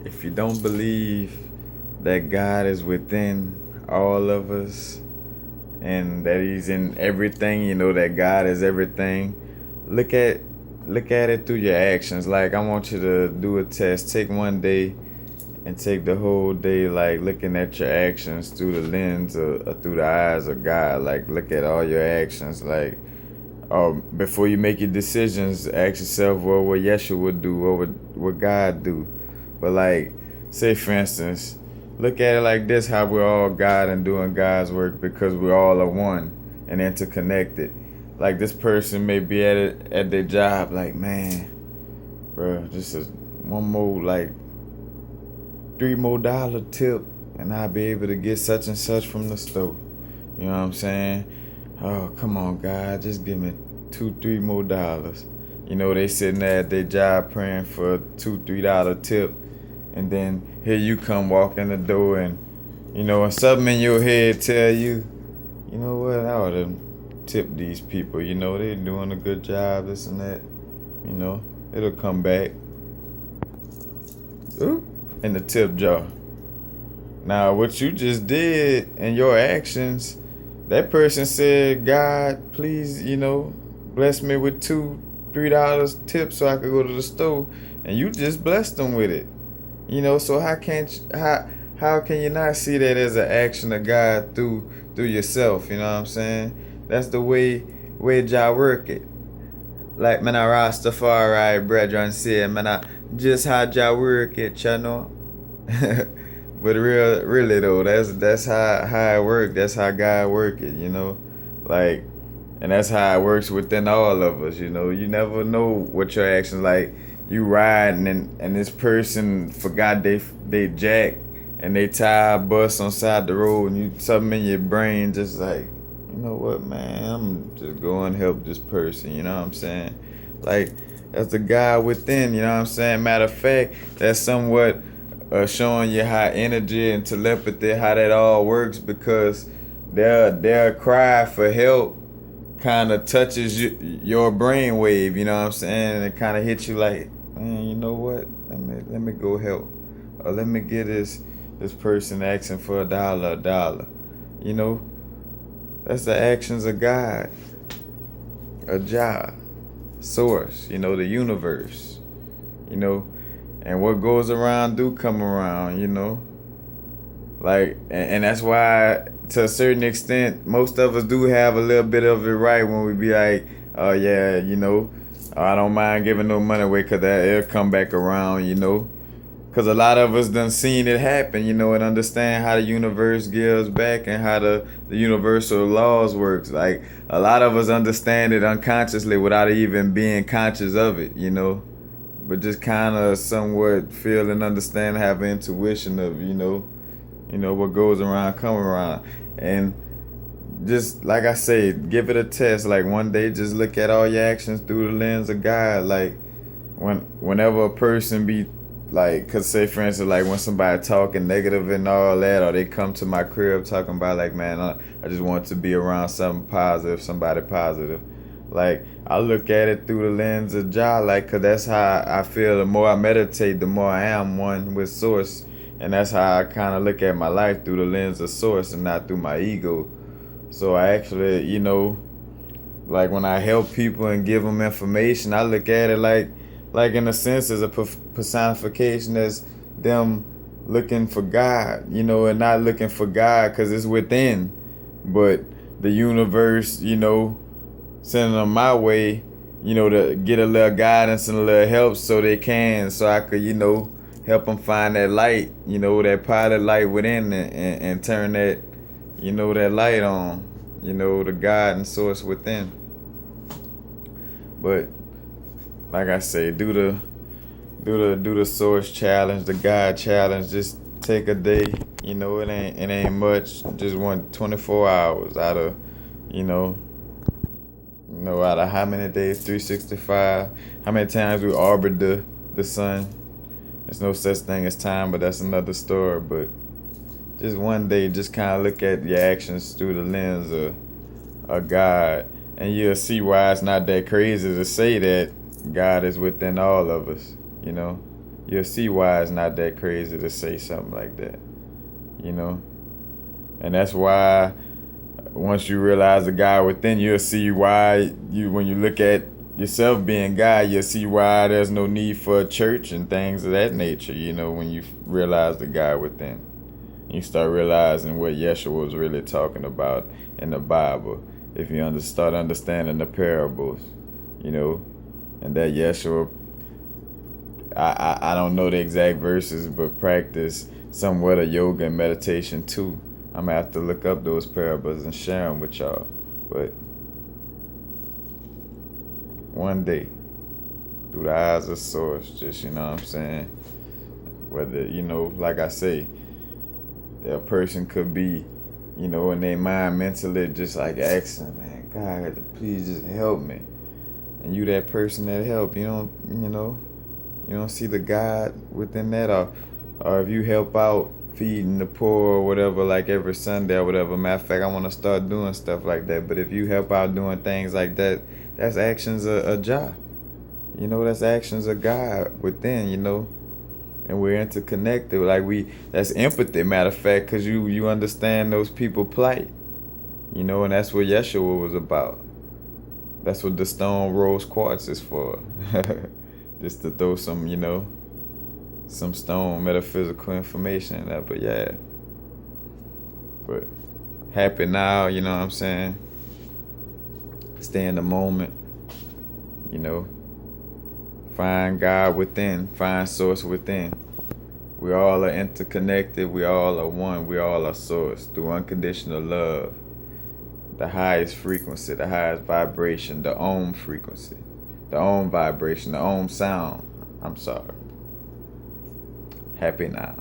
if you don't believe that God is within all of us and that He's in everything, that God is everything, look at look at it through your actions. Like, I want you to do a test. Take one day and take the whole day, like, looking at your actions through the lens or through the eyes of God. Like, look at all your actions. Like, before you make your decisions, ask yourself, well, what Yeshua would do, what God do. But, like, say for instance, look at it like this: how we're all God and doing God's work because we all are one and interconnected. Like, this person may be at their job, like, man, bro, just one more, like, $3 more tip, and I'll be able to get such and such from the store. You know what I'm saying? Oh, come on, God, just give me $2, $3 more. They sitting there at their job praying for a $2, $3 tip, and then here you come walk in the door, and and something in your head tell you, you know what, I ought to tip these people. They're doing a good job, this and that. It'll come back. Oop, in the tip jar. Now, what you just did and your actions, that person said, God, please, bless me with $2, $3 tip so I could go to the store, and you just blessed them with it. So how can you not see that as an action of God through yourself? You know what I'm saying? That's the way Jah work it. Like, man, I Rastafari brethren say, man, I just how Jah work it, you know. But really though, that's how it work. That's how God work it, like, and that's how it works within all of us. You never know what your actions, like, you riding and this person forgot they jack and they tire bust on side the road, and you something in your brain just like, you know what, man, I'm just going to help this person. You know what I'm saying? Like, that's the God within. You know what I'm saying? Matter of fact, that's somewhat showing you how energy and telepathy, how that all works, because their cry for help kind of touches your brain wave. You know what I'm saying? And it kind of hits you like, man, you know what? Let me go help, or let me get this person asking for a dollar. You know, that's the actions of God, a Jah, source. The universe. And what goes around do come around. Like, and that's why, to a certain extent, most of us do have a little bit of it right when we be like, oh yeah, I don't mind giving no money away because it'll come back around. Because a lot of us done seen it happen, and understand how the universe gives back and how the universal laws works. Like, a lot of us understand it unconsciously without even being conscious of it, but just kind of somewhat feel and understand, have intuition of, what goes around come around. And just like I say, give it a test. Like, one day, just look at all your actions through the lens of God. Like, whenever a person be like, cause say for instance, like, when somebody talking negative and all that, or they come to my crib talking about, like, man, I just want to be around something positive, somebody positive. Like, I look at it through the lens of Jah, like, cause that's how I feel. The more I meditate, the more I am one with Source, and that's how I kind of look at my life, through the lens of Source and not through my ego. So I actually, like, when I help people and give them information, I look at it like in a sense as a personification, as them looking for God, and not looking for God because it's within, but the universe, sending them my way, to get a little guidance and a little help so I could, help them find that light, that pilot light within, and turn that, that light on, the God and source within. But like I say, do the source challenge, the God challenge. Just take a day. It ain't much. Just 24 hours out of, out of how many days? 365. How many times we orbit the sun? There's no such thing as time, but that's another story. But just one day, just kind of look at your actions through the lens of God, and you'll see why it's not that crazy to say that God is within all of us. you'll see why it's not that crazy to say something like that, you know? And that's why once you realize the God within, you'll see why when you look at yourself being God, you'll see why there's no need for a church and things of that nature, you know, when you realize the God within. You start realizing what Yeshua was really talking about in the Bible. If you start understanding the parables, you know, and that Yeshua, I don't know the exact verses, but practice somewhat of yoga and meditation too. I'm gonna have to look up those parables and share them with y'all. But one day, through the eyes of Source, just, you know what I'm saying? Whether, you know, like I say, a person could be, you know, in their mind mentally just like asking, man, God, please just help me. And you that person that help, you don't see the God within that, or if you help out feeding the poor or whatever, like every Sunday or whatever. Matter of fact, I want to start doing stuff like that. But if you help out doing things like that, that's actions of Jah. You know, that's actions of God within, you know. And we're interconnected. That's empathy, matter of fact, because you understand those people plight. You know, and that's what Yeshua was about. That's what the stone rose quartz is for. Just to throw some, you know, some stone metaphysical information in that. But yeah. But happy now, you know what I'm saying? Stay in the moment, you know. Find God within, find Source within. We all are interconnected, we all are one, we all are Source through unconditional love. The highest frequency, the highest vibration, the Om frequency, the Om vibration, the Om sound. I'm sorry. Happy now.